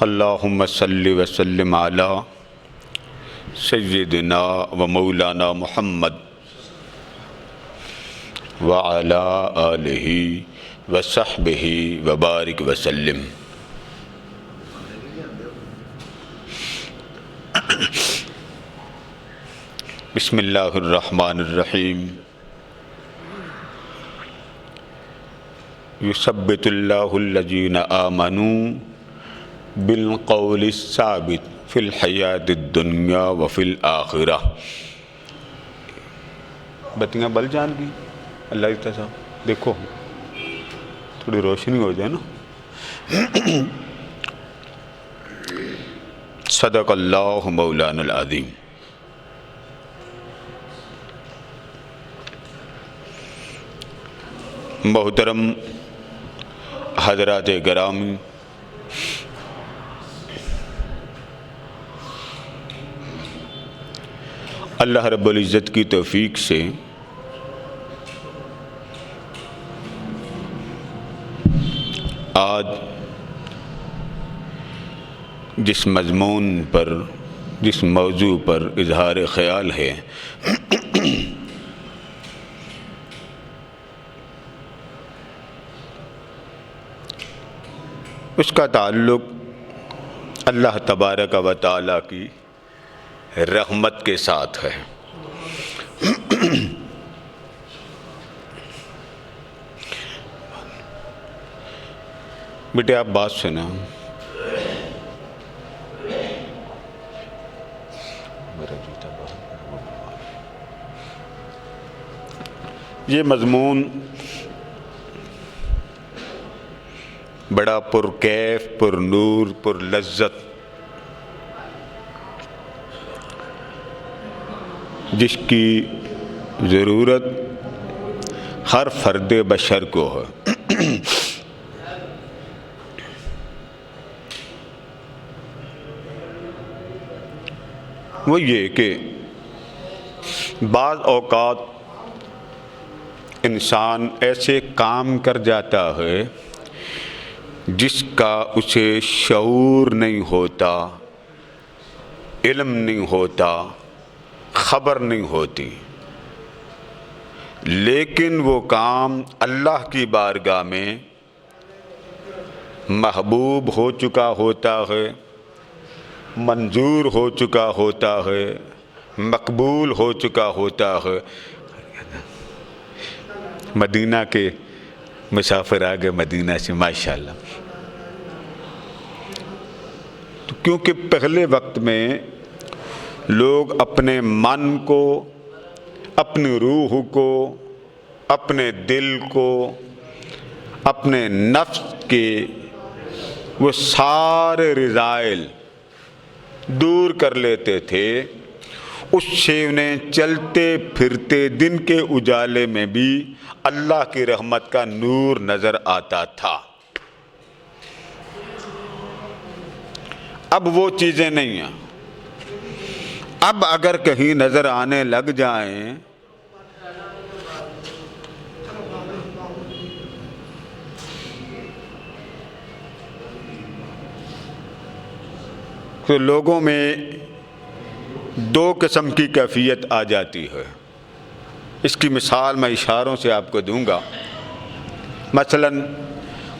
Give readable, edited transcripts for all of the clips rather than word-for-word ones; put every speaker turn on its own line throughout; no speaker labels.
اللہم صلی وسلم علی سیدنا و مولانا محمد وعلی آلہ وصحبہ وبارک وسلم۔ بسم اللہ الرحمن الرحیم۔ یثبت اللہ الذین آمنوا بالقول الثابت فی الحیاۃ الدنیا وفی الآخرہ۔ بتیاں بل جان گی اللہ کی صاحب، دیکھو تھوڑی روشنی ہو جائے نا۔ صدق اللہ مولانا العظیم۔ محترم حضرات گرامی، اللہ رب العزت کی توفیق سے آج جس مضمون پر، جس موضوع پر اظہار خیال ہے، اس کا تعلق اللہ تبارک و تعالیٰ کی رحمت کے ساتھ ہے۔ بیٹے آپ بات سنا، یہ مضمون بڑا پرکیف، پر نور، پر لذت، جس کی ضرورت ہر فرد بشر کو ہے۔ وہ یہ کہ بعض اوقات انسان ایسے کام کر جاتا ہے جس کا اسے شعور نہیں ہوتا، علم نہیں ہوتا، خبر نہیں ہوتی، لیکن وہ کام اللہ کی بارگاہ میں محبوب ہو چکا ہوتا ہے، منظور ہو چکا ہوتا ہے، مقبول ہو چکا ہوتا ہے۔ مدینہ کے مسافر آ گئے مدینہ سے، ماشاءاللہ۔ تو کیونکہ پہلے وقت میں لوگ اپنے من کو، اپنی روح کو، اپنے دل کو، اپنے نفس کے وہ سارے رذائل دور کر لیتے تھے، اس سے انہیں چلتے پھرتے دن کے اجالے میں بھی اللہ کی رحمت کا نور نظر آتا تھا۔ اب وہ چیزیں نہیں ہیں۔ اب اگر کہیں نظر آنے لگ جائیں تو لوگوں میں دو قسم کی کیفیت آ جاتی ہے۔ اس کی مثال میں اشاروں سے آپ کو دوں گا۔ مثلا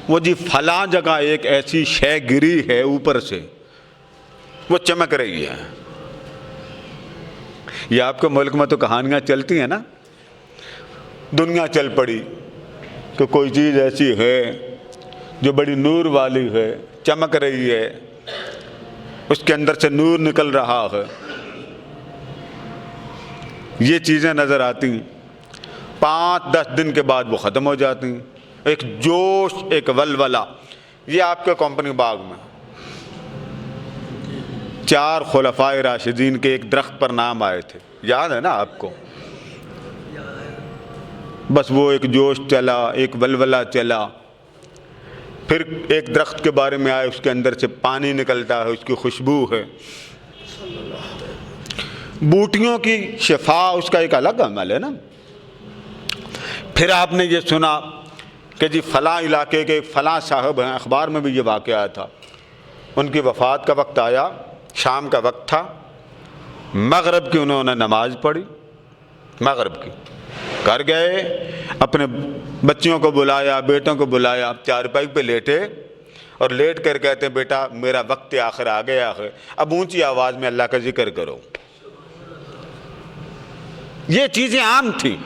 وہ جی فلاں جگہ ایک ایسی شے گری ہے اوپر سے، وہ چمک رہی ہے۔ یہ آپ کے ملک میں تو کہانیاں چلتی ہیں نا، دنیا چل پڑی کہ کوئی چیز ایسی ہے جو بڑی نور والی ہے، چمک رہی ہے، اس کے اندر سے نور نکل رہا ہے۔ یہ چیزیں نظر آتی ہیں، 5-10 دن کے بعد وہ ختم ہو جاتی ہیں۔ ایک جوش، ایک ولولہ۔ یہ آپ کے کمپنی باغ میں 4 خلفائے راشدین کے ایک درخت پر نام آئے تھے، یاد ہے نا آپ کو؟ بس وہ ایک جوش چلا، ایک ولولہ چلا، پھر ایک درخت کے بارے میں آئے، اس کے اندر سے پانی نکلتا ہے، اس کی خوشبو ہے۔ بوٹیوں کی شفا اس کا ایک الگ عمل ہے نا۔ پھر آپ نے یہ سنا کہ جی فلاں علاقے کے فلاں صاحب ہیں، اخبار میں بھی یہ واقعہ تھا ان کی وفات کا وقت آیا، شام کا وقت تھا، مغرب کی انہوں نے نماز پڑھی، مغرب کی، گھر گئے، اپنے بچیوں کو بلایا، بیٹوں کو بلایا، چارپائی پہ لیٹے اور لیٹ کر کہتے ہیں بیٹا میرا وقت آخر آ گیا ہے، اب اونچی آواز میں اللہ کا ذکر کرو۔ یہ چیزیں عام تھیں،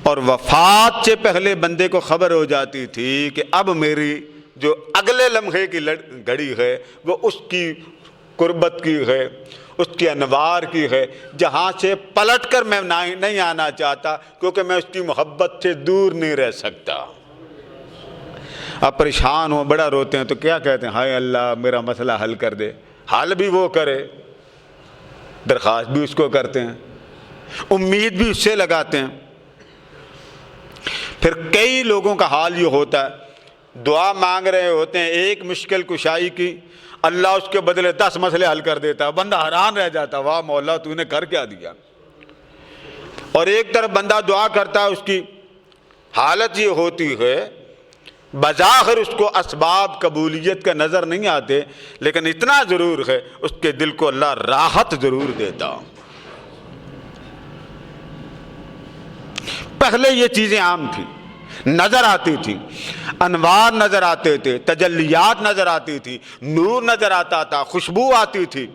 اور وفات سے پہلے بندے کو خبر ہو جاتی تھی کہ اب میری جو اگلے لمحے کی گھڑی ہے وہ اس کی قربت کی ہے، اس کی انوار کی ہے، جہاں سے پلٹ کر میں نہیں آنا چاہتا، کیونکہ میں اس کی محبت سے دور نہیں رہ سکتا۔ اب پریشان ہوں، بڑا روتے ہیں، تو کیا کہتے ہیں؟ ہائے اللہ میرا مسئلہ حل کر دے۔ حل بھی وہ کرے، درخواست بھی اس کو کرتے ہیں، امید بھی اس سے لگاتے ہیں۔ پھر کئی لوگوں کا حال یہ ہوتا ہے، دعا مانگ رہے ہوتے ہیں ایک مشکل کشائی کی، اللہ اس کے بدلے 10 مسئلے حل کر دیتا ہے، بندہ حیران رہ جاتا، واہ مولا تو نے کر کیا دیا۔ اور ایک طرف بندہ دعا کرتا ہے، اس کی حالت یہ ہوتی ہے، بظاہر اس کو اسباب قبولیت کا نظر نہیں آتے، لیکن اتنا ضرور ہے اس کے دل کو اللہ راحت ضرور دیتا۔ پہلے یہ چیزیں عام تھیں، نظر آتی تھی، انوار نظر آتے تھے، تجلیات نظر آتی تھی، نور نظر آتا تھا، خوشبو آتی تھی۔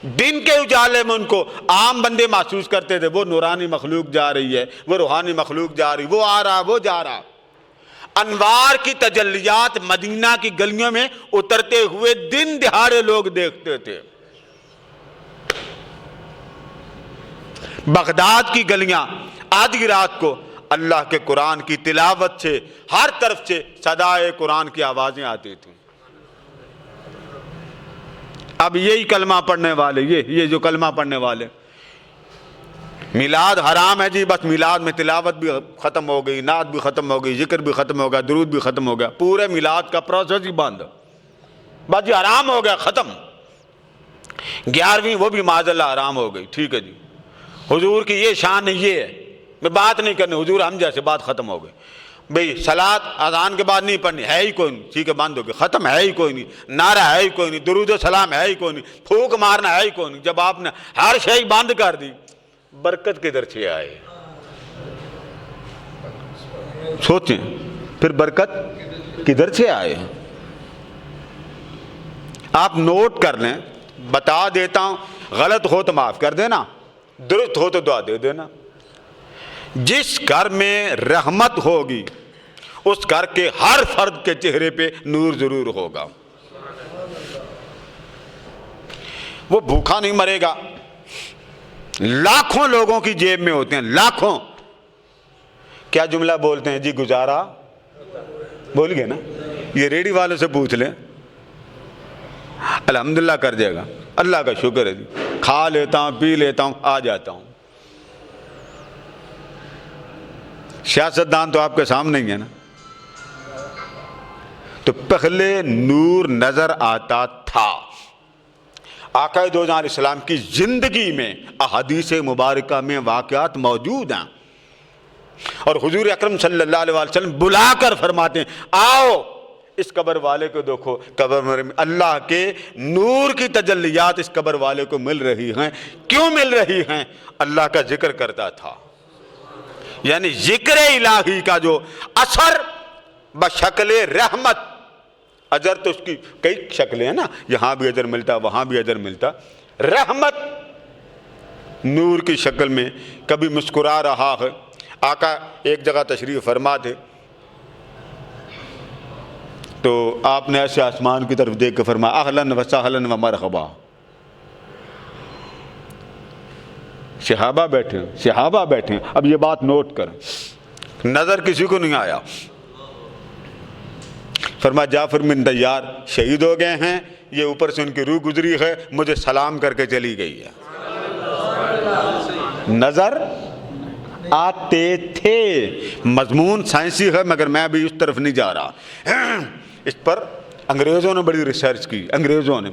دن کے اجالے میں ان کو عام بندے محسوس کرتے تھے، وہ نورانی مخلوق جا رہی ہے، وہ روحانی مخلوق جا رہی، وہ آ رہا، وہ جا رہا۔ انوار کی تجلیات مدینہ کی گلیوں میں اترتے ہوئے دن دہاڑے لوگ دیکھتے تھے۔ بغداد کی گلیاں آدھی رات کو اللہ کے قرآن کی تلاوت سے ہر طرف سے صدائے قرآن کی آوازیں آتی تھیں۔ اب یہی کلمہ پڑھنے والے، یہ جو کلمہ پڑھنے والے، میلاد حرام ہے جی، بس میلاد میں تلاوت بھی ختم ہو گئی، نعت بھی ختم ہو گئی، ذکر بھی ختم ہو گیا، درود بھی ختم ہو گیا، پورے میلاد کا پروسیس ہی بند، بس یہ حرام ہو گیا، ختم۔ 11ویں وہ بھی معاذ اللہ حرام ہو گئی، ٹھیک ہے جی، حضور کی یہ شان یہ ہے، میں بات نہیں کرنی، حضور ہم جیسے، بات ختم ہو گئی۔ بھئی صلاۃ اذان کے بعد نہیں پڑھنی، ہے ہی کوئی نہیں، ٹھیک ہے بند ہو گئی، ختم، ہے ہی کوئی نہیں، نعرہ ہے ہی کوئی نہیں، درود و سلام ہے ہی کوئی نہیں، پھونک مارنا ہے ہی کوئی نہیں۔ جب آپ نے ہر شے بند کر دی، برکت کدھر سے آئے؟ سوچیں پھر برکت کدھر سے آئے؟ آپ نوٹ کر لیں، بتا دیتا ہوں، غلط ہو تو معاف کر دینا، درست ہو تو دعا دے دینا۔ جس گھر میں رحمت ہوگی اس گھر کے ہر فرد کے چہرے پہ نور ضرور ہوگا، وہ بھوکا نہیں مرے گا۔ لاکھوں لوگوں کی جیب میں ہوتے ہیں، لاکھوں، کیا جملہ بولتے ہیں جی؟ گزارا بول گئے نا، یہ ریڈی والوں سے پوچھ لیں، الحمدللہ کر جائے گا، اللہ کا شکر ہے جی، کھا لیتا ہوں، پی لیتا ہوں، آ جاتا ہوں۔ سیاستدان تو آپ کے سامنے ہی ہے نا۔ تو پہلے نور نظر آتا تھا۔ آقا دو جہاں علیہ السلام کی زندگی میں احادیث مبارکہ میں واقعات موجود ہیں، اور حضور اکرم صلی اللہ علیہ وسلم بلا کر فرماتے ہیں آؤ اس قبر والے کو دیکھو، قبر میں اللہ کے نور کی تجلیات اس قبر والے کو مل رہی ہیں۔ کیوں مل رہی ہیں؟ اللہ کا ذکر کرتا تھا، یعنی ذکر الہی کا جو اثر بشکل رحمت، اجر تو اس کی کئی شکلیں ہیں نا، یہاں بھی اجر ملتا، وہاں بھی اجر ملتا، رحمت نور کی شکل میں کبھی مسکرا رہا ہے۔ آقا ایک جگہ تشریف فرما تھے تو آپ نے ایسے آسمان کی طرف دیکھ کے فرمایا اہلاً و سہلاً و مرحبا۔ صحابہ بیٹھے ہیں، اب یہ بات نوٹ کریں، نظر کسی کو نہیں آیا۔ فرمایا جعفر بن طیار شہید ہو گئے ہیں، یہ اوپر سے ان کی روح گزری ہے، مجھے سلام کر کے چلی گئی ہے۔ نظر آتے تھے، مضمون سائنسی ہے مگر میں بھی اس طرف نہیں جا رہا۔ اس پر انگریزوں نے بڑی ریسرچ کی، انگریزوں نے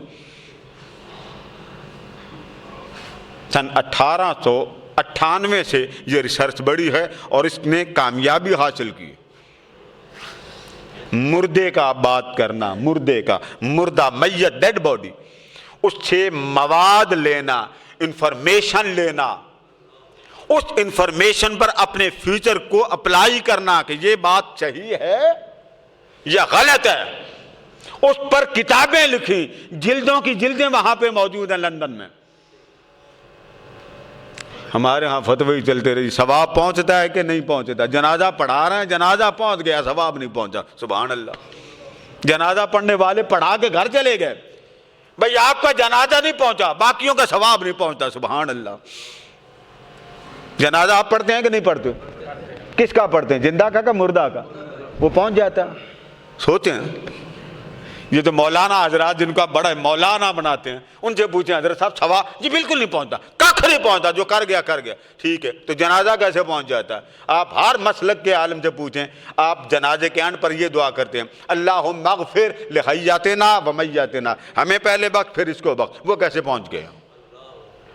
سن 1898 سے یہ ریسرچ بڑی ہے اور اس نے کامیابی حاصل کی۔ مردے کا بات کرنا، مردے کا، مردہ، میت، ڈیڈ باڈی، اس سے مواد لینا، انفارمیشن لینا، اس انفارمیشن پر اپنے فیوچر کو اپلائی کرنا کہ یہ بات صحیح ہے یا غلط ہے، اس پر کتابیں لکھی، جلدوں کی جلدیں وہاں پہ موجود ہیں لندن میں۔ ہمارے ہاں فتوی چلتے رہی، ثواب پہنچتا ہے کہ نہیں پہنچتا؟ جنازہ پڑھا رہے ہیں، جنازہ پہنچ گیا، ثواب نہیں پہنچا، سبحان اللہ۔ جنازہ پڑھنے والے پڑھا کے گھر چلے گئے، بھئی آپ کا جنازہ نہیں پہنچا، باقیوں کا ثواب نہیں پہنچتا، سبحان اللہ۔ جنازہ آپ پڑھتے ہیں کہ نہیں پڑھتے؟ کس کا پڑھتے ہیں، زندہ کا مردہ کا؟ وہ پہنچ جاتا ہے۔ سوچیں، یہ تو مولانا حضرات جن کو آپ بڑا مولانا بناتے ہیں، ان سے پوچھیں حضرت صاحب ثواب، جی بالکل نہیں پہنچتا، کخ نہیں پہنچتا، جو کر گیا کر گیا، ٹھیک ہے، تو جنازہ کیسے پہنچ جاتا ہے؟ آپ ہر مسلک کے عالم سے پوچھیں، آپ جنازے کے اینڈ پر یہ دعا کرتے ہیں، اللہم اغفر لحیاتنا و میاتنا، ہمیں پہلے بخش پھر اس کو بخش، وہ کیسے پہنچ گئے؟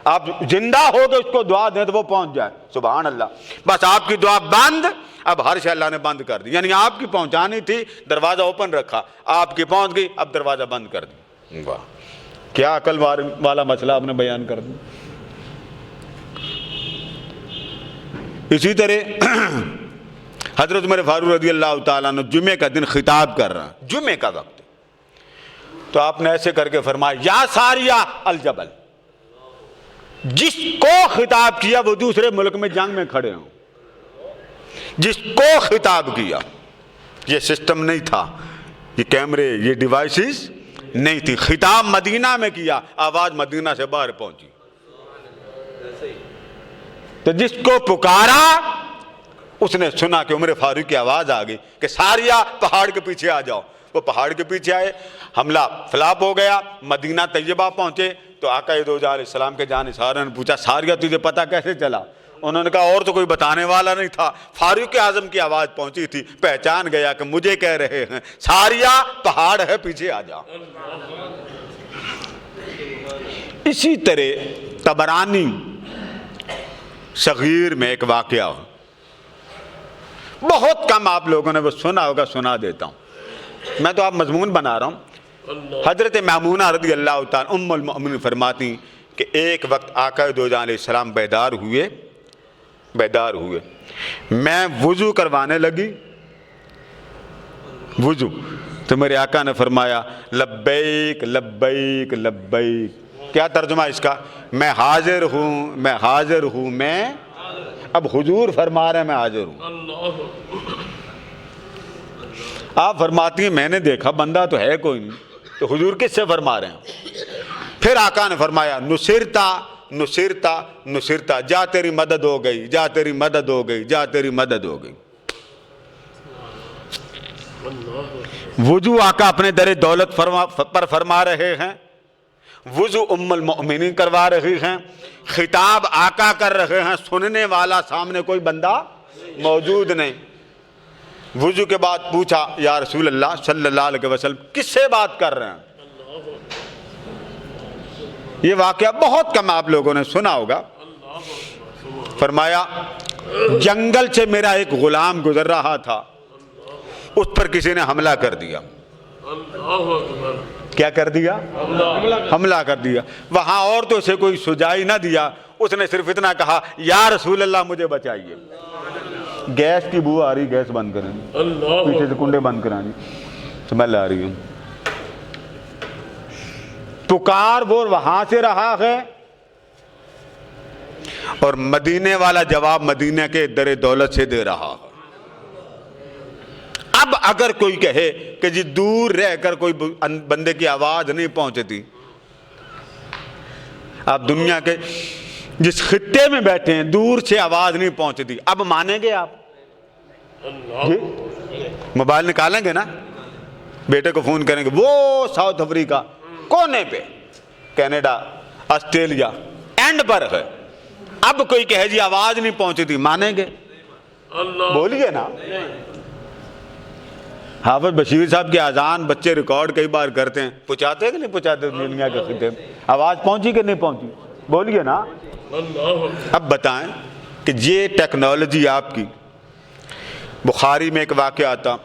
آپ زندہ ہو کے اس کو دعا دیں تو وہ پہنچ جائے، سبحان اللہ۔ بس آپ کی دعا بند، اب ہر شے اللہ نے بند کر دی، یعنی آپ کی پہنچانی تھی، دروازہ اوپن رکھا، آپ کی پہنچ گئی، اب دروازہ بند کر دی۔ واہ، کیا عقل والا مسئلہ آپ نے بیان کر دیا۔ اسی طرح حضرت عمر فاروق رضی اللہ تعالیٰ عنہ جمعے کا دن خطاب کر رہا ہے، جمعے کا وقت، تو آپ نے ایسے کر کے فرمایا، یا ساریہ الجبل، جس کو خطاب کیا وہ دوسرے ملک میں جنگ میں کھڑے ہوں، جس کو خطاب کیا، یہ سسٹم نہیں تھا، یہ کیمرے، یہ ڈیوائسز نہیں تھی، خطاب مدینہ میں کیا، آواز مدینہ سے باہر پہنچی، تو جس کو پکارا اس نے سنا کہ عمر فاروق کی آواز آ گئی کہ ساریہ پہاڑ کے پیچھے آ جاؤ، وہ پہاڑ کے پیچھے آئے، حملہ فلاپ ہو گیا، مدینہ طیبہ پہنچے، تو آقا دو جہاں علیہ السلام کے جانثاروں نے پوچھا ساریہ تجھے پتہ کیسے چلا؟ انہوں نے کہا اور تو کوئی بتانے والا نہیں تھا، فاروق اعظم کی آواز پہنچی تھی، پہچان گیا کہ مجھے کہہ رہے ہیں ساریہ پہاڑ ہے پیچھے آ جا۔ اسی طرح طبرانی صغیر میں ایک واقعہ ہو، بہت کم آپ لوگوں نے وہ سنا ہوگا، سنا دیتا ہوں، میں تو آپ مضمون بنا رہا ہوں۔ حضرت میمونہ رضی اللہ تعالیٰ ام المؤمنین فرماتی کہ ایک وقت آقا دو جہاں علیہ السلام بیدار ہوئے، میں وضو کروانے لگی، وضو، تو میرے آقا نے فرمایا لبیک لبیک لبیک، کیا ترجمہ اس کا؟ میں حاضر ہوں، میں حاضر ہوں، میں، اب حضور فرما رہے ہیں میں حاضر ہوں۔ آپ فرماتی ہیں میں نے دیکھا بندہ تو ہے کوئی نہیں، تو حضور کس سے فرما رہے ہیں؟ پھر آقا نے فرمایا نصرتا نصرتا نصرتا، جا تیری مدد ہو گئی، جا تیری مدد ہو گئی، جا تیری مدد ہو گئی۔ وضو آقا اپنے در دولت پر فرما رہے ہیں، وضو ام المؤمنین کروا رہی ہیں، خطاب آقا کر رہے ہیں، سننے والا سامنے کوئی بندہ موجود نہیں۔ وضو کے بعد پوچھا یا رسول اللہ صلی اللہ علیہ وسلم کس سے بات کر رہے ہیں؟ یہ واقعہ بہت کم آپ لوگوں نے سنا ہوگا۔ فرمایا جنگل سے میرا ایک غلام گزر رہا تھا، اس پر کسی نے حملہ کر دیا۔ کیا کر دیا؟ حملہ کر دیا۔ وہاں عورتوں سے کوئی سجائی نہ دیا، اس نے صرف اتنا کہا یا رسول اللہ مجھے بچائیے، گیس کی بو آ رہی، گیس بند کریں، پیچھے سے کنڈے بند کریں، سمیل آ رہی ہے، پکار وہ وہاں سے رہا ہے، اور مدینے والا جواب مدینہ کے در دولت سے دے رہا ہے۔ اب اگر کوئی کہے کہ جی دور رہ کر کوئی بندے کی آواز نہیں پہنچتی، آپ دنیا کے جس خطے میں بیٹھے ہیں دور سے آواز نہیں پہنچتی، اب مانیں گے آپ؟ جی موبائل نکالیں گے نا، بیٹے کو فون کریں گے وہ ساؤتھ افریقہ کونے پہ، کینیڈا، آسٹریلیا اینڈ پر ہے، اب کوئی کہے جی آواز نہیں پہنچتی، مانیں گے؟ بولیے نا۔ حافظ بشیر صاحب کی اذان بچے ریکارڈ کئی بار کرتے ہیں، پہنچاتے کہ نہیں پہنچاتے دنیا کے خطے میں؟ آواز پہنچی کہ نہیں پہنچی؟ بولیے نا۔ اب بتائیں کہ یہ ٹیکنالوجی آپ کی، بخاری میں ایک واقعہ آتا،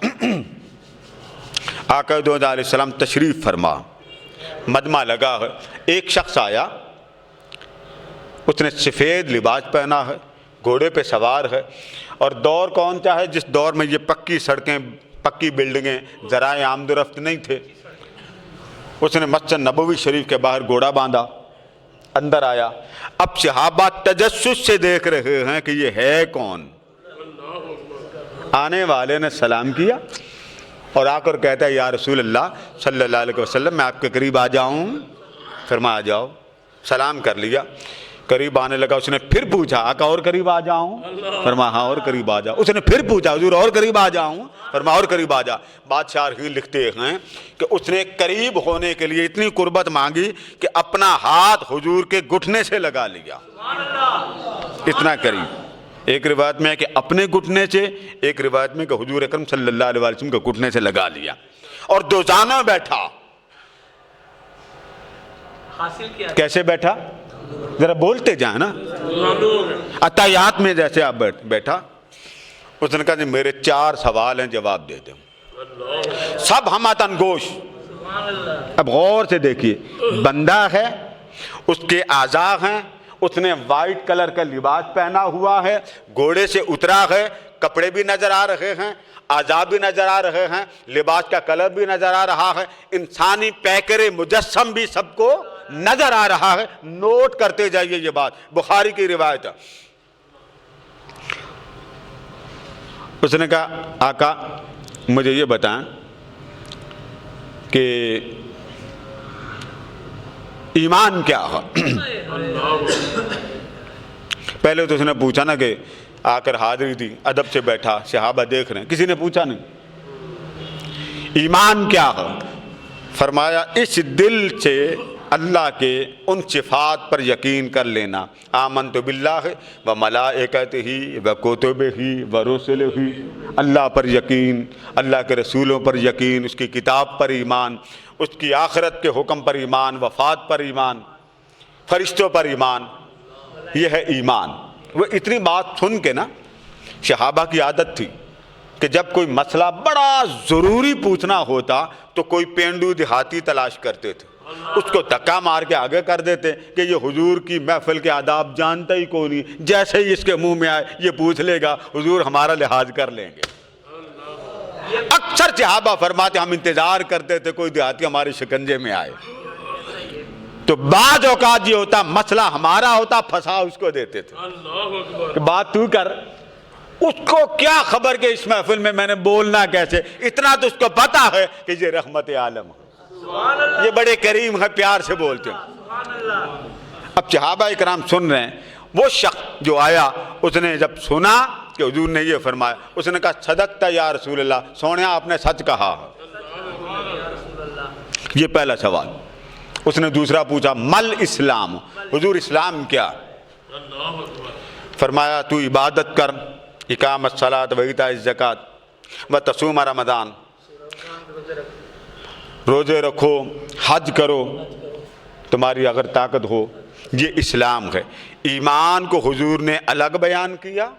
آقا دو علیہ السلام تشریف فرما، مجمع لگا ہے، ایک شخص آیا، اس نے سفید لباس پہنا ہے، گھوڑے پہ سوار ہے، اور دور کون سا ہے جس دور میں یہ پکی سڑکیں، پکی بلڈنگیں، ذرائع آمد و رفت نہیں تھے۔ اس نے مسجد نبوی شریف کے باہر گھوڑا باندھا، اندر آیا۔ اب صحابہ تجسس سے دیکھ رہے ہیں کہ یہ ہے کون۔ آنے والے نے سلام کیا اور آ کر کہتا ہے یا رسول اللہ صلی اللہ علیہ وسلم میں آپ کے قریب آ جاؤں؟ فرمایا آ جاؤ۔ سلام کر لیا، قریب آنے لگا۔ اس نے پھر پوچھا آقا اور قریب آ جاؤں؟ فرمایا ہاں اور قریب آ جاؤ۔ اس نے پھر پوچھا حضور اور قریب آ جاؤں؟ فرمایا اور قریب آ جا۔ بادشاہ لکھتے ہیں کہ اس نے قریب ہونے کے لیے اتنی قربت مانگی کہ اپنا ہاتھ حضور کے گھٹنے سے لگا لیا، اتنا قریب۔ ایک روایت میں ہے کہ اپنے گھٹنے سے، ایک روایت میں کہ حضور اکرم صلی اللہ علیہ وسلم کے گھٹنے سے لگا لیا، اور دوزانہ بیٹھا۔ کیسے بیٹھا؟ ذرا بولتے جائیں نا، عطایات میں جیسے آپ بیٹھا۔ اس نے کہا جی میرے 4 سوال ہیں، جواب دے دیں۔ سب ہماتن گوش۔ اب غور سے دیکھیے، بندہ ہے، اس کے اعضاء ہیں، اس نے وائٹ کلر کا لباس پہنا ہوا ہے، گھوڑے سے اترا ہے، کپڑے بھی نظر آ رہے ہیں، اعضاء بھی نظر آ رہے ہیں، لباس کا کلر بھی نظر آ رہا ہے، انسانی پیکر مجسم بھی سب کو نظر آ رہا ہے۔ نوٹ کرتے جائیے یہ بات، بخاری کی روایت ہے۔ اس نے کہا آقا مجھے یہ بتائیں کہ ایمان کیا ہے؟ پہلے تو اس نے پوچھا نا کہ آ کر حاضری دی، ادب سے بیٹھا، صحابہ دیکھ رہے ہیں، کسی نے پوچھا نہیں ایمان کیا ہے۔ فرمایا اس دل سے اللہ کے ان صفات پر یقین کر لینا، آمنت باللہ و ملائکتہ و کتبہ و رسلہ، اللہ پر یقین، اللہ کے رسولوں پر یقین، اس کی کتاب پر ایمان، اس کی آخرت کے حکم پر ایمان، وفات پر ایمان، فرشتوں پر ایمان، یہ ہے ایمان۔ وہ اتنی بات سن کے نا، صحابہ کی عادت تھی کہ جب کوئی مسئلہ بڑا ضروری پوچھنا ہوتا تو کوئی پینڈو دیہاتی تلاش کرتے تھے، اس کو دھکا مار کے آگے کر دیتے کہ یہ حضور کی محفل کے آداب جانتا ہی کوئی نہیں، جیسے ہی اس کے منہ میں آئے یہ پوچھ لے گا، حضور ہمارا لحاظ کر لیں گے۔ اکثر صحابہ فرماتے ہم انتظار کرتے تھے کوئی دیہاتی ہمارے شکنجے میں آئے، تو بعض اوقات یہ ہوتا مسئلہ ہمارا ہوتا، پھنسا اس کو دیتے تھے کہ بات تو کر۔ اس کو کیا خبر کہ اس محفل میں نے بولنا کیسے، اتنا تو اس کو پتا ہے کہ یہ رحمت عالم ہے، یہ بڑے کریم ہے، پیار سے بولتے ہیں۔ اب صحابہ اکرام سن رہے ہیں، وہ شخص جو آیا اس نے جب سنا کہ حضور نے یہ فرمایا، اس نے کہا صدقت یا رسول اللہ، سونیا آپ نے سچ کہا ہے۔ یہ پہلا سوال۔ اس نے دوسرا پوچھا مل اسلام، حضور اسلام کیا؟ فرمایا تو عبادت کر، اقامت الصلاۃ و ایتاء الزکوٰۃ و تصوم رمضان، روزے رکھو، حج کرو تمہاری اگر طاقت ہو، یہ اسلام ہے۔ ایمان کو حضور نے الگ بیان کیا،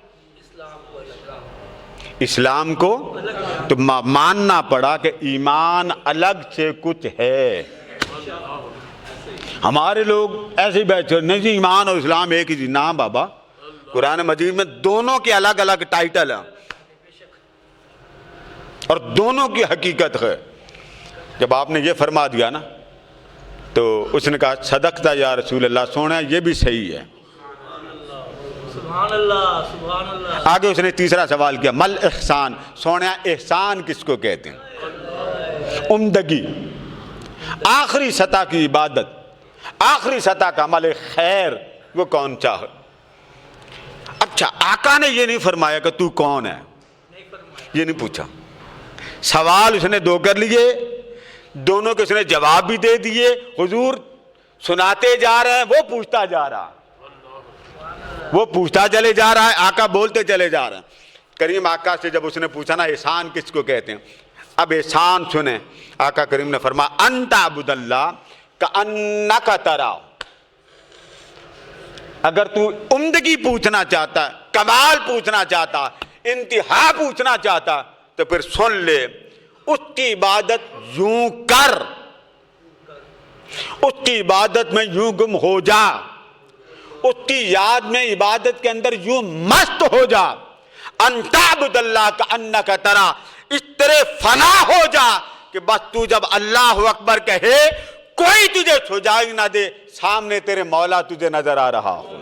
اسلام کو تو ماننا پڑا کہ ایمان الگ سے کچھ ہے۔ ہمارے لوگ ایسے ہی بیٹھے نہیں جی ایمان اور اسلام ایک ہی جی، نہ بابا، قرآن مجید میں دونوں کے الگ الگ ٹائٹل ہیں اور دونوں کی حقیقت ہے۔ جب آپ نے یہ فرما دیا نا تو اس نے کہا صدقت یا رسول اللہ، سونا یہ بھی صحیح ہے۔
سبحان اللہ سبحان اللہ۔
آگے اس نے تیسرا سوال کیا مل احسان، سونا احسان کس کو کہتے ہیں؟ عمدگی، آخری سطح کی عبادت، آخری سطح کا عمل خیر وہ کون چاہے۔ اچھا آقا نے یہ نہیں فرمایا کہ تو کون ہے، یہ نہیں پوچھا، سوال اس نے دو کر لیے، دونوں کے اس نے جواب بھی دے دیے۔ حضور سناتے جا رہے ہیں، وہ پوچھتا جا رہا، وہ پوچھتا چلے جا رہا ہے، آقا بولتے چلے جا رہے ہیں۔ کریم آقا سے جب اس نے پوچھا نا احسان کس کو کہتے ہیں، اب احسان سنیں، آقا کریم نے فرمایا ان تعبد اللہ کأنک تراہ۔ اگر تو عمدگی پوچھنا چاہتا ہے، کمال پوچھنا چاہتا ہے، انتہا پوچھنا چاہتا تو پھر سن لے، اس کی عبادت یوں کر، اس کی عبادت میں یوں گم ہو جا، اس کی یاد میں عبادت کے اندر یوں مست ہو جا، ان تعبد اللہ کأنک ترا، اس طرح فنا ہو جا کہ بس تو جب اللہ اکبر کہے کوئی تجھے سجائی نہ دے، سامنے تیرے مولا تجھے نظر آ رہا ہو۔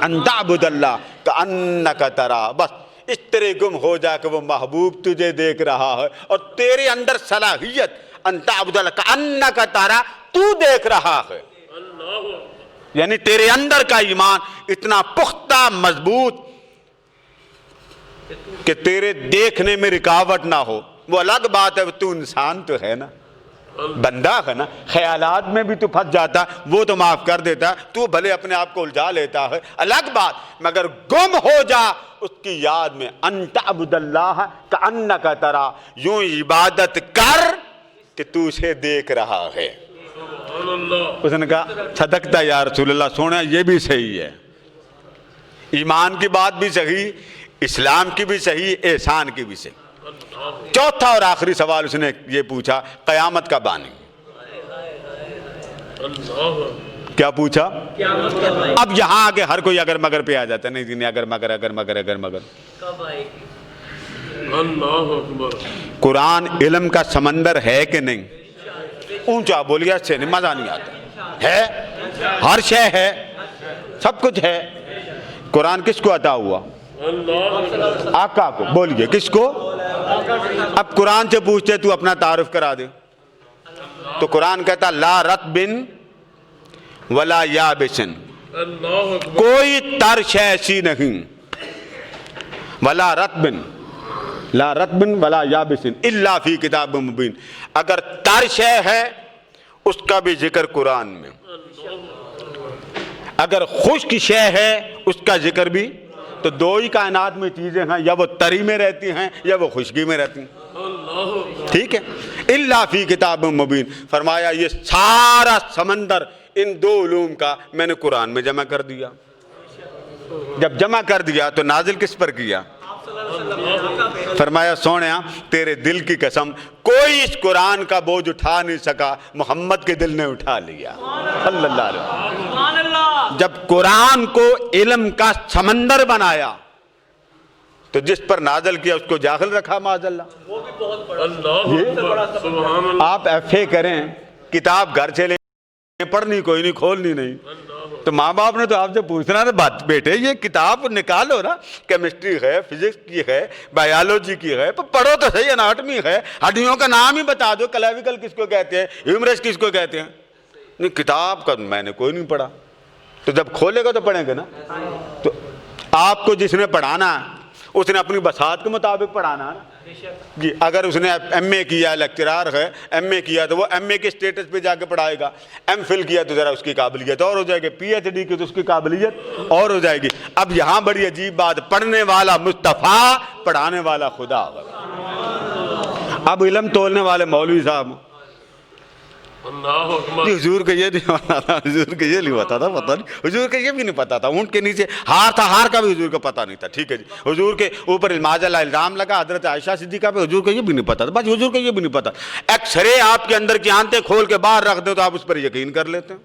ان تعبد اللہ کأنک ترا، بس اس طرح گم ہو جا کہ وہ محبوب تجھے دیکھ رہا ہے اور تیرے اندر صلاحیت ان تعبد اللہ کأنک ترا، تو دیکھ رہا ہے، یعنی تیرے اندر کا ایمان اتنا پختہ مضبوط کہ تیرے دیکھنے میں رکاوٹ نہ ہو۔ وہ الگ بات ہے تو انسان تو ہے نا، بندہ ہے نا، خیالات میں بھی تو پھنس جاتا، وہ تو معاف کر دیتا، تو بھلے اپنے آپ کو الجھا لیتا ہے، الگ بات، مگر گم ہو جا اس کی یاد میں، ان تعبد اللہ کأنک ترا، یوں عبادت کر کہ تو اسے دیکھ رہا ہے۔ اس نے کہا صدقتا یا رسول اللہ، سونا یہ بھی صحیح ہے، ایمان کی بات بھی صحیح، اسلام کی بھی صحیح، احسان کی بھی صحیح۔ چوتھا اور آخری سوال اس نے یہ پوچھا، قیامت کب آنی؟ کیا پوچھا؟ اب یہاں آگے ہر کوئی اگر مگر پہ آ جاتا ہے، نہیں اگر مگر
کب آئے گی؟
قرآن علم کا سمندر ہے کہ نہیں؟ اونچا بولیے، سے نہیں مزہ نہیں آتا، ہے، ہر شے ہے، سب کچھ ہے۔ قرآن کس کو عطا ہوا؟ آقا کو، بولیے کس کو؟ اب قرآن سے پوچھتے تو اپنا تعارف کرا دے، تو قرآن کہتا لا رطب ولا یابس، کوئی ترش ایسی نہیں، ولا رطب، لا رطب ولا یابس الا فی کتاب مبین، اگر ترش ہے اس کا بھی ذکر قرآن میں، اگر خشک شے ہے اس کا ذکر بھی، تو دو ہی کائنات میں چیزیں ہیں، یا وہ تری میں رہتی ہیں یا وہ خشکی میں رہتی ہیں، ٹھیک ہے؟ الا فی کتاب مبین، فرمایا یہ سارا سمندر ان دو علوم کا میں نے قرآن میں جمع کر دیا۔ جب جمع کر دیا تو نازل کس پر کیا؟ فرمایا سونیا تیرے دل کی قسم، کوئی اس قرآن کا بوجھ اٹھا نہیں سکا، محمد کے دل نے اٹھا لیا صلی اللہ علیہ وسلم۔ جب قرآن کو علم کا سمندر بنایا تو جس پر نازل کیا اس کو جاہل رکھا معاذ اللہ۔
وہ بھی بہت بڑا،
آپ ایف اے کریں، کتاب گھر چلے پڑھنی کوئی نہیں، کھولنی نہیں، تو ماں باپ نے تو آپ سے پوچھنا تھا بات، بیٹے یہ کتاب نکالو نا، کیمسٹری ہے، فزکس کی ہے، بایولوجی کی ہے، پڑھو تو صحیح، اناٹمی ہے، ہڈیوں کا نام ہی بتا دو، کلیویکل کس کو کہتے ہیں، ہیومرس کس کو کہتے ہیں، نہیں کتاب کا میں نے کوئی نہیں پڑھا، تو جب کھولے گا تو پڑھیں گے نا۔ تو آپ کو جس نے پڑھانا ہے اس نے اپنی بساط کے مطابق پڑھانا ہے نا جی۔ اگر اس نے ایم اے کیا، لیکچرار ہے، ایم اے کیا تو وہ ایم اے کے سٹیٹس پہ جا کے پڑھائے گا، ایم فل کیا تو ذرا اس کی قابلیت اور ہو جائے گی، پی ایچ ڈی کی تو اس کی قابلیت اور ہو جائے گی۔ اب یہاں بڑی عجیب بات، پڑھنے والا مصطفیٰ، پڑھانے والا خدا۔ اب علم تولنے والے مولوی صاحب، حضور کو یہ نہیں پتا تھا، حضور کو یہ نہیں پتا تھا، پتہ نہیں، حضور کو یہ بھی نہیں پتا تھا، اونٹ کے نیچے ہار تھا، ہار کا بھی حضور کو پتا نہیں تھا، ٹھیک ہے جی۔ حضور کے اوپر معاذ اللہ الزام لگا حضرت عائشہ صدیقہ پہ، حضور کو یہ بھی نہیں پتا تھا، بس حضور کو یہ بھی نہیں پتا۔ ایکس رے آپ کے اندر کی آنتیں کھول کے باہر رکھ دیں تو آپ اس پر یقین کر لیتے ہیں،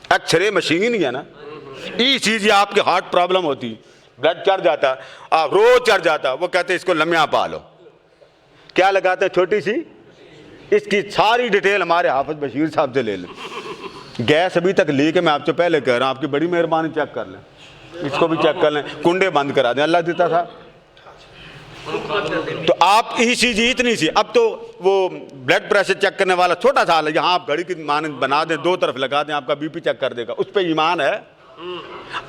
ایکس رے مشین ہی ہے نا۔ یہ چیز آپ کے ہارٹ پرابلم ہوتی، بلڈ چڑھ جاتا، روز چڑھ جاتا، وہ کہتے ہیں اس کو لمحہ پالو، کیا لگاتے ہیں؟ چھوٹی سی، اس کی ساری ڈیٹیل ہمارے حافظ بشیر صاحب سے لے لیں، گیس ابھی تک لی کہ میں آپ سے پہلے کہہ رہا ہوں، آپ کی بڑی مہربانی، چیک کر لیں، اس کو بھی چیک کر لیں، کنڈے بند کرا دیں، اللہ دیتا تھا۔ تو آپ ای سی جی اتنی سی، اب تو وہ بلڈ پریشر چیک کرنے والا چھوٹا سا ہے، یہاں آپ گھڑی کی مانند بنا دیں، دو طرف لگا دیں، آپ کا بی پی چیک کر دے گا، اس پہ ایمان ہے۔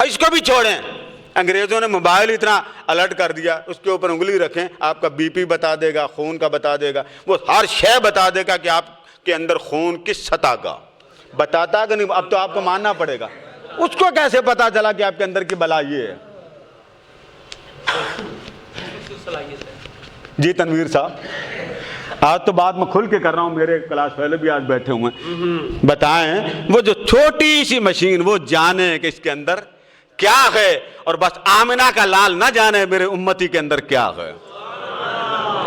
اس کو بھی چھوڑیں، انگریزوں نے موبائل اتنا الرٹ کر دیا، اس کے اوپر انگلی رکھیں، آپ کا بی پی بتا دے گا، خون کا بتا دے گا، وہ ہر شے بتا دے گا کہ آپ کے اندر خون کس سطح کا، بتاتا کہ نہیں؟ اب تو آپ کو ماننا پڑے گا۔ اس کو کیسے پتا چلا کہ آپ کے اندر کی بلا یہ ہے؟ جی تنویر صاحب، آج تو بات میں کھل کے کر رہا ہوں، میرے کلاس فیلو بھی آج بیٹھے ہوئے ہیں، بتائیں وہ جو چھوٹی سی مشین، وہ جانے کہ اس کے اندر کیا ہے، اور بس آمنہ کا لال نہ جانے میرے امتی کے اندر کیا ہے۔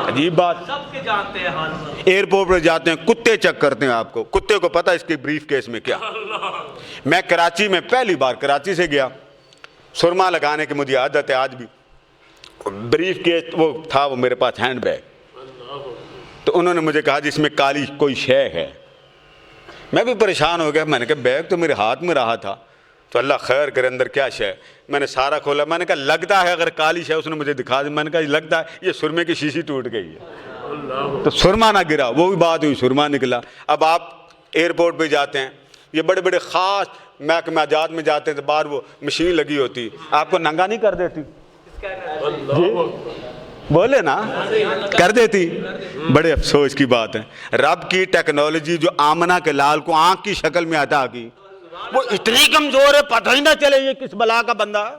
عجیب بات.
سب کے جانتے ہیں حال.
ایئرپورٹ پہ جاتے ہیں, کتے چیک کرتے ہیں آپ کو. کتے کو پتہ اس کے بریف کیس میں کیا. میں کراچی میں پہلی بار کراچی سے گیا, سرما لگانے کی مجھے عادت ہے آج بھی. بریف کیس وہ تھا, وہ میرے پاس ہینڈ بیگ. تو انہوں نے مجھے کہا جس میں کالی کوئی شے ہے. میں بھی پریشان ہو گیا. میں نے کہا بیگ تو میرے ہاتھ میں رہا تھا, تو اللہ خیر کرے اندر کیا شے. میں نے سارا کھولا. میں نے کہا لگتا ہے اگر کالی شے. اس نے مجھے دکھا دی. میں نے کہا لگتا ہے یہ سرمے کی شیشی ٹوٹ گئی ہے. تو سرما نہ گرا, وہ بھی بات ہوئی, سرما نکلا. اب آپ ایئرپورٹ پہ جاتے ہیں, یہ بڑے بڑے خاص محکمہ جات میں جاتے ہیں تو باہر وہ مشین لگی ہوتی, آپ کو ننگا نہیں کر دیتی. جی بولے نا, کر دیتی. بڑے افسوس کی بات ہے, رب کی ٹیکنالوجی جو آمنہ کے لال کو آنکھ کی شکل میں عطا کی, وہ اتنی کمزور ہے پتہ ہی نہ چلے یہ کس بلا کا بندہ ہے.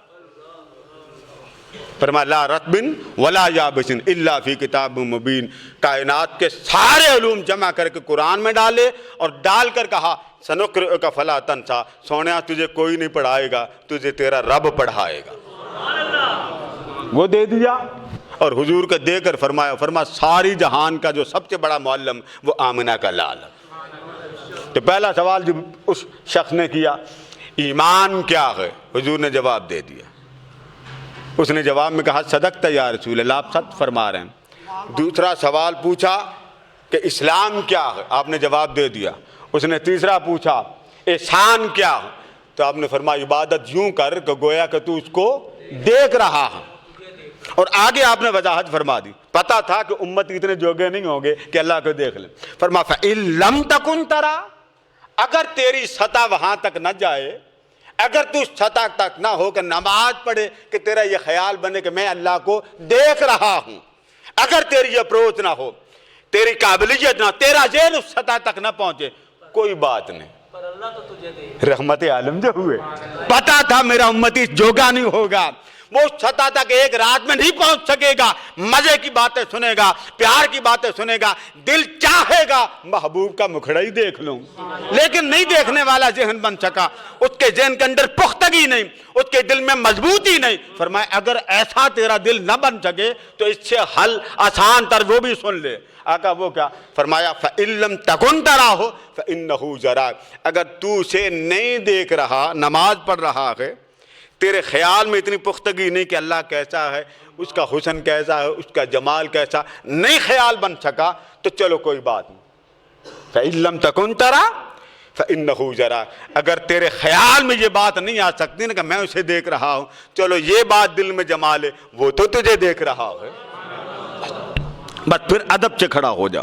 فرمایا لا رطبن ولا یابس الا فی کتاب مبین. کائنات کے سارے علوم جمع کر کے قرآن میں ڈالے اور ڈال کر کہا سنقرئک فلا تنسا, سونیا تجھے کوئی نہیں پڑھائے گا, تجھے تیرا رب پڑھائے گا. وہ دے دیا اور حضور کو دے کر فرمایا ساری جہان کا جو سب سے بڑا معلم وہ آمنہ کا لال. تو پہلا سوال جو اس شخص نے کیا ایمان کیا ہے, حضور نے جواب دے دیا. اس نے جواب میں کہا صدقت یا رسول اللہ, آپ سچ فرما رہے ہیں. دوسرا سوال پوچھا کہ اسلام کیا ہے, آپ نے جواب دے دیا. اس نے تیسرا پوچھا احسان کیا ہے, تو آپ نے فرمایا عبادت یوں کر کہ گویا کہ تو اس کو دیکھ رہا ہے. اور آگے آپ نے وضاحت فرما دی. پتا تھا کہ امت اتنے جوگے نہیں ہوں گے کہ اللہ کو دیکھ لیں. فرمایا فَإِن لَمْ تَكُنْ تَرَى, اگر تیری سطح وہاں تک نہ جائے, اگر تو سطح تک نہ ہو کہ نماز پڑھے کہ تیرا یہ خیال بنے کہ میں اللہ کو دیکھ رہا ہوں, اگر تیری اپروچ نہ ہو, تیری قابلیت نہ, تیرا ذہن اس سطح تک نہ پہنچے, کوئی بات نہیں.
پر اللہ تو تجھے دے.
رحمت عالم جو ہوئے, پتا تھا میرا امتی جوگا نہیں ہوگا, وہ سطح تک ایک رات میں نہیں پہنچ سکے گا. مزے کی باتیں سنے گا, پیار کی باتیں سنے گا, دل چاہے گا محبوب کا مکھڑا ہی دیکھ لوں, لیکن نہیں دیکھنے والا ذہن بن سکا. اس کے ذہن کے اندر پختگی نہیں, اس کے دل میں مضبوطی نہیں. فرمایا اگر ایسا تیرا دل نہ بن سکے تو اس سے حل آسان تر وہ بھی سن لے. آقا وہ کیا فرمایا فَإِن لَمْ تَكُنْ تَرَاهُ فَإِنَّهُ يَرَاكَ, اگر تو اسے نہیں دیکھ رہا, نماز پڑھ رہا ہے, تیرے خیال میں اتنی پختگی نہیں کہ اللہ کیسا ہے, اس کا حسن کیسا ہے, اس کا جمال کیسا, نہیں خیال بن سکا, تو چلو کوئی بات نہیں. فَإِن لَمْ تَكُنْ تَرَى فَإِنَّهُ يَرَاكَ, اگر تیرے خیال میں یہ بات نہیں آ سکتی نا کہ میں اسے دیکھ رہا ہوں, چلو یہ بات دل میں جما لے, وہ تو تجھے دیکھ رہا ہے. بس پھر ادب سے کھڑا ہو جا.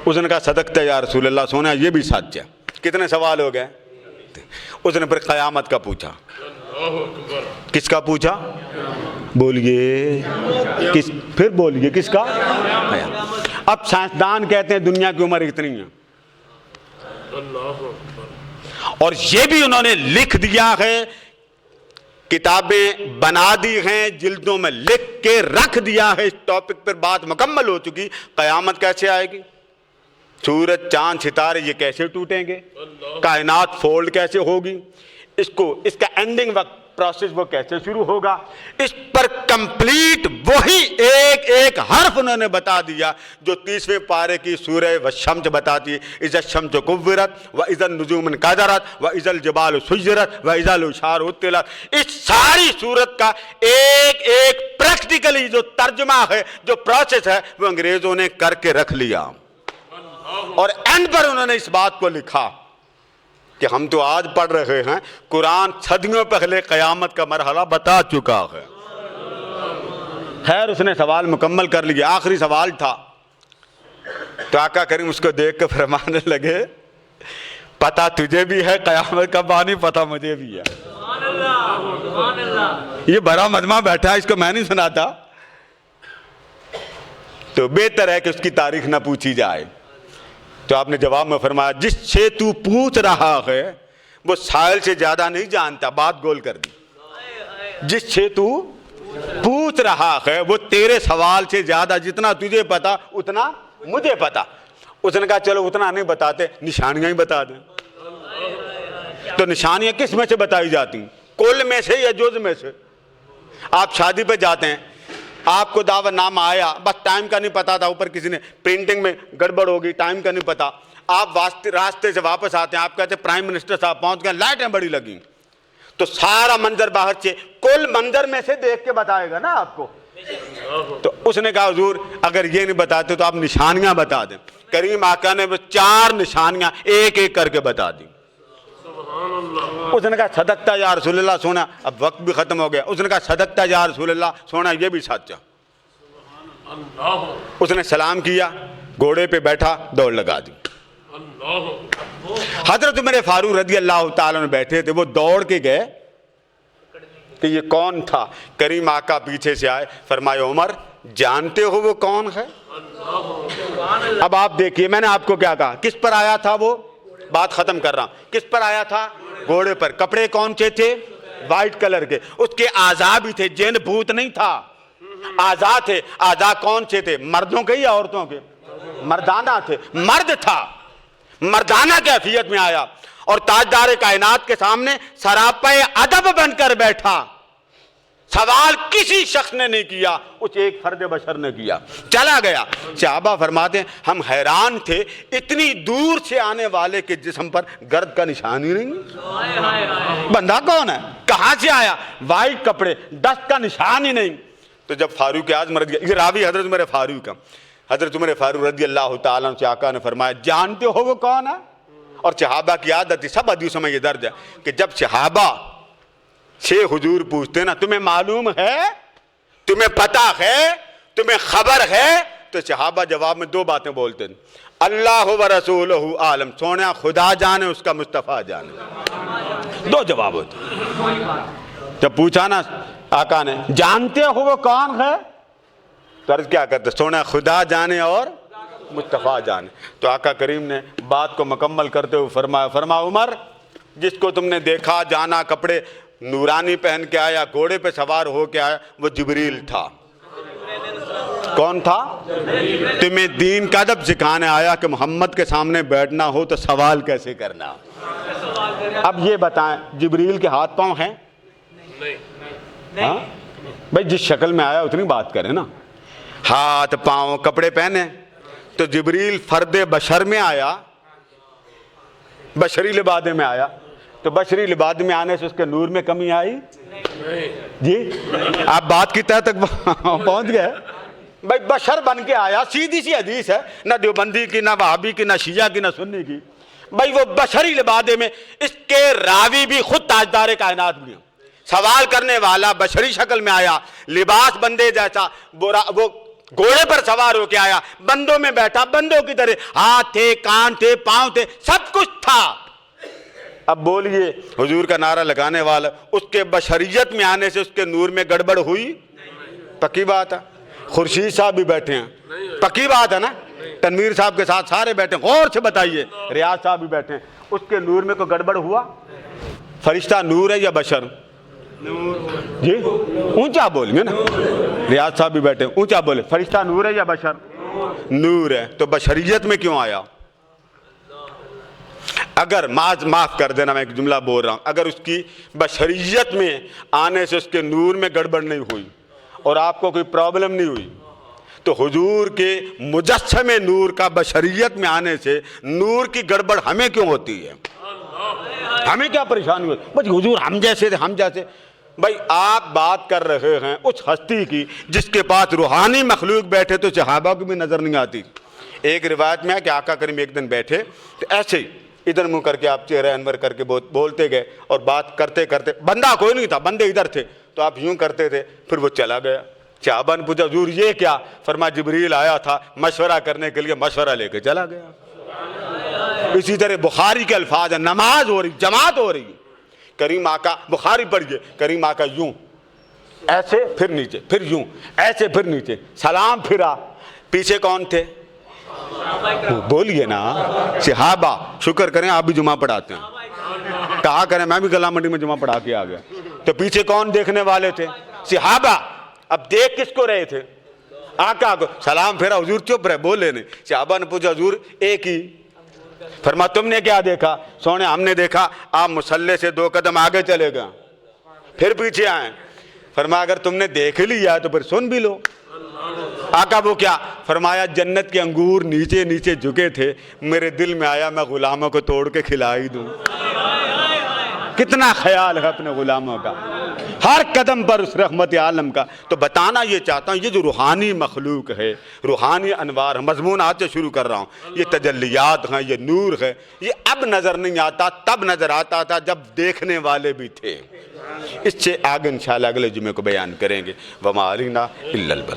اس نے کہا صدقت یا رسول اللہ, سونا یہ بھی سچ ہے. کتنے سوال ہو گئے. اس نے پھر قیامت کا پوچھا. کس کا پوچھا, بولیے کس, پھر بولیے کس کا. اب سائنسدان کہتے ہیں دنیا کی عمر اتنی ہے, اور یہ بھی انہوں نے لکھ دیا ہے, کتابیں بنا دی ہیں, جلدوں میں لکھ کے رکھ دیا ہے. اس ٹاپک پر بات مکمل ہو چکی. قیامت کیسے آئے گی, سورج چاند ستارے یہ کیسے ٹوٹیں گے, کائنات فولڈ کیسے ہوگی, اس کا اینڈنگ وقت پروسیس وہ کیسے شروع ہوگا, اس پر کمپلیٹ وہی ایک ایک حرف انہوں نے بتا دیا جو 30ویں پارے کی سورہ والشمس بتاتی ہے. اذا الشمس کورت واذا النجوم انکدرت واذا الجبال سیرت واذا العشار عطلت. اس ساری صورت کا ایک ایک پریکٹیکلی جو ترجمہ ہے, جو پروسیس ہے, وہ انگریزوں نے کر کے رکھ لیا. اور اینڈ پر انہوں نے اس بات کو لکھا کہ ہم تو آج پڑھ رہے ہیں, قرآن صدیوں پہلے قیامت کا مرحلہ بتا چکا ہے. خیر اس نے سوال مکمل کر لیا. آخری سوال تھا تو آقا کریم اس کو دیکھ کے فرمانے لگے پتہ تجھے بھی ہے قیامت کا بانی, پتہ مجھے بھی ہے. یہ بڑا مجمع بیٹھا ہے, اس کو میں نہیں سناتا, تو بہتر ہے کہ اس کی تاریخ نہ پوچھی جائے. تو آپ نے جواب میں فرمایا جس سے تو پوچھ رہا ہے وہ سائل سے زیادہ نہیں جانتا. بات گول کر دی. جس سے تو پوچھ رہا ہے وہ تیرے سوال سے زیادہ, جتنا تجھے پتا اتنا مجھے پتا. اس نے کہا چلو اتنا نہیں بتاتے, نشانیاں ہی بتا دیں. تو نشانیاں کس میں سے بتائی جاتی ہیں, کل میں سے یا جز میں سے. آپ شادی پہ جاتے ہیں, آپ کو دعوت نامہ آیا, بس ٹائم کا نہیں پتا تھا, اوپر کسی نے پرنٹنگ میں گڑبڑ ہوگی, ٹائم کا نہیں پتا, آپ راستے سے واپس آتے ہیں, آپ کہتے ہیں پرائم منسٹر صاحب پہنچ گئے, لائٹیں بڑی لگیں, تو سارا منظر باہر سے کل منظر میں سے دیکھ کے بتائے گا نا آپ کو. تو اس نے کہا حضور اگر یہ نہیں بتاتے تو آپ نشانیاں بتا دیں. کریم آقا نے وہ 4 نشانیاں ایک ایک کر کے بتا دی. اس نے کہا صدقتا یا رسول اللہ, سونا اب وقت بھی ختم ہو گیا, اس نے کہا صدقتا یا رسول اللہ, سونا یہ بھی سچا. اس نے سلام کیا, گھوڑے پہ بیٹھا, دوڑ لگا دی. حضرت عمر فاروق رضی اللہ تعالیٰ نے بیٹھے تھے, وہ دوڑ کے گئے کہ یہ کون تھا. کریم آقا پیچھے سے آئے, فرمایا عمر جانتے ہو وہ کون ہے؟ اب آپ دیکھیے, میں نے آپ کو کیا کہا, کس پر آیا تھا وہ, بات ختم کر رہا ہوں, کس پر آیا تھا؟ گھوڑے پر. کپڑے کون سے تھے؟ وائٹ کلر کے. اس کے اعضاء بھی تھے, جن بھوت نہیں تھا, اعضاء تھے. اعضاء کون سے تھے؟ مردوں کے یا عورتوں کے؟ مردانہ تھے, مرد تھا, مردانہ کیفیت میں آیا اور تاجدار کائنات کے سامنے سراپا ادب بن کر بیٹھا. سوال کسی شخص نے نہیں کیا, اس ایک فرد بشر نے کیا, چلا گیا. صحابہ فرماتے ہیں ہم حیران تھے, اتنی دور سے آنے والے کے جسم پر گرد کا نشان ہی نہیں, بندہ کون ہے, کہاں سے آیا, وائٹ کپڑے, ڈسٹ کا نشان ہی نہیں. تو جب فاروق اعظم رضی اللہ, یہ راوی حضرت عمر فاروق کا, حضرت عمر فاروق رضی اللہ تعالیٰ عنہ سے آقا نے فرمایا جانتے ہو وہ کون ہے؟ اور صحابہ کی عادت تھی, سب حدیثوں میں یہ درج ہے کہ جب صحابہ سے حضور پوچھتے نا تمہیں معلوم ہے, تمہیں پتہ ہے, تمہیں خبر ہے, تو صحابہ جواب میں 2 باتیں بولتے ہیں, اللہ و رسولہ عالم, سونا خدا جانے اس کا مصطفیٰ جانے. 2 جواب ہوتے. جب پوچھا نا آقا نے جانتے ہو وہ کون ہے, تو عرض کیا کرتے, سونا خدا جانے اور مصطفیٰ جانے. تو آقا کریم نے بات کو مکمل کرتے ہوئے فرمایا عمر جس کو تم نے دیکھا, جانا, کپڑے نورانی پہن کے آیا, گھوڑے پہ سوار ہو کے آیا, وہ جبریل تھا. کون تھا؟ تمہیں دین کا ادب سکھانے آیا کہ محمد کے سامنے بیٹھنا ہو تو سوال کیسے کرنا. اب یہ بتائیں جبریل کے ہاتھ پاؤں ہیں؟ ہاں بھائی, جس شکل میں آیا اتنی بات کریں نا, ہاتھ پاؤں کپڑے پہنے. تو جبریل فرد بشر میں آیا, بشری لبادے میں آیا, تو بشری لبادے میں آنے سے اس کے نور میں کمی آئی جی؟ آپ بات کی تہ تک پہنچ گئے. بھائی بشر بن کے آیا, سیدھی سی حدیث ہے, نہ دیوبندی کی, نہ وہابی کی, نہ شیعہ کی, نہ سنی کی. بھائی وہ بشری لبادے میں, اس کے راوی بھی خود تاجدار کائنات بھی ہیں. سوال کرنے والا بشری شکل میں آیا, لباس بندے جیسا, وہ گھوڑے پر سوار ہو کے آیا, بندوں میں بیٹھا, بندوں کی طرح, ہاتھ تھے, کان تھے, پاؤں تھے, سب کچھ تھا. اب بولیے حضور کا نعرہ لگانے والا, اس کے بشریت میں آنے سے اس کے نور میں گڑبڑ ہوئی؟ پکی بات ہے. خورشید صاحب بھی بیٹھے ہیں, پکی بات ہے نا, تنویر صاحب کے ساتھ سارے بیٹھے ہیں, غور سے بتائیے, ریاض صاحب بھی بیٹھے ہیں, اس کے نور میں کوئی گڑبڑ ہوا؟ فرشتہ نور ہے یا بشر؟ جی اونچا بولیں گے نا, ریاض صاحب بھی بیٹھے ہیں, اونچا بولے, فرشتہ نور ہے یا بشر؟ نور ہے. تو بشریت میں کیوں آیا؟ اگر معاف کر دینا, میں ایک جملہ بول رہا ہوں, اگر اس کی بشریت میں آنے سے اس کے نور میں گڑبڑ نہیں ہوئی اور آپ کو کوئی پرابلم نہیں ہوئی, تو حضور کے مجسمے نور کا بشریت میں آنے سے نور کی گڑبڑ ہمیں کیوں ہوتی ہے؟ ہمیں کیا پریشانی ہوتی؟ بس حضور ہم جیسے تھے, ہم جیسے. بھائی آپ بات کر رہے ہیں اس ہستی کی جس کے پاس روحانی مخلوق بیٹھے تو صحابہ کو بھی نظر نہیں آتی. ایک روایت میں ہے کہ آقا کریم ایک دن بیٹھے تو ایسے ہی ادھر منہ کر کے آپ چہرہ انور کر کے بولتے گئے, اور بات کرتے کرتے, بندہ کوئی نہیں تھا, بندے ادھر تھے, تو آپ یوں کرتے تھے, پھر وہ چلا گیا. صحابہ نے پوچھا حضور یہ کیا؟ فرمایا جبریل آیا تھا مشورہ کرنے کے لیے, مشورہ لے کے چلا گیا. اسی طرح بخاری کے الفاظ ہیں, نماز ہو رہی, جماعت ہو رہی, کریم آقا, بخاری پڑھیے, کریم آقا یوں ایسے پھر نیچے, پھر یوں ایسے پھر نیچے, سلام پھرا, پیچھے کون تھے؟ بولیے نا, صحابہ. شکر کریں آپ بھی جمعہ پڑھاتے ہیں, کہا کریں میں بھی گلا منڈی میں جمعہ پڑھا کے آ گیا. تو پیچھے کون دیکھنے والے تھے؟ صحابہ. اب دیکھ کس کو رہے تھے؟ آقا کو. سلام پھیرا, حضور چپ رہے, بولے نہیں. صحابہ نے پوچھا حضور ایک ہی. فرمایا تم نے کیا دیکھا؟ سونے ہم نے دیکھا آپ مصلی سے 2 قدم آگے چلے گئے, پھر پیچھے آئیں. فرمایا اگر تم نے دیکھ لیا تو پھر سن بھی لو. آقا وہ کیا فرمایا؟ جنت کے انگور نیچے نیچے جھکے تھے، میرے دل میں آیا میں غلاموں کو توڑ کے کھلا ہی دوں۔ کتنا خیال ہے اپنے غلاموں کا، ہر قدم پر اس رحمت عالم کا۔ تو بتانا یہ چاہتا ہوں، یہ جو روحانی مخلوق ہے، روحانی انوار ہے، مضمون آج سے شروع کر رہا ہوں، یہ تجلیات ہیں، یہ نور ہے، یہ اب نظر نہیں آتا، تب نظر آتا تھا جب دیکھنے والے بھی تھے۔ اس سے آگے انشاءاللہ اگلے جمعے کو بیان کریں گے۔ وَمَا عَلَيْنَا إِلَّا الْبَلَاغُ۔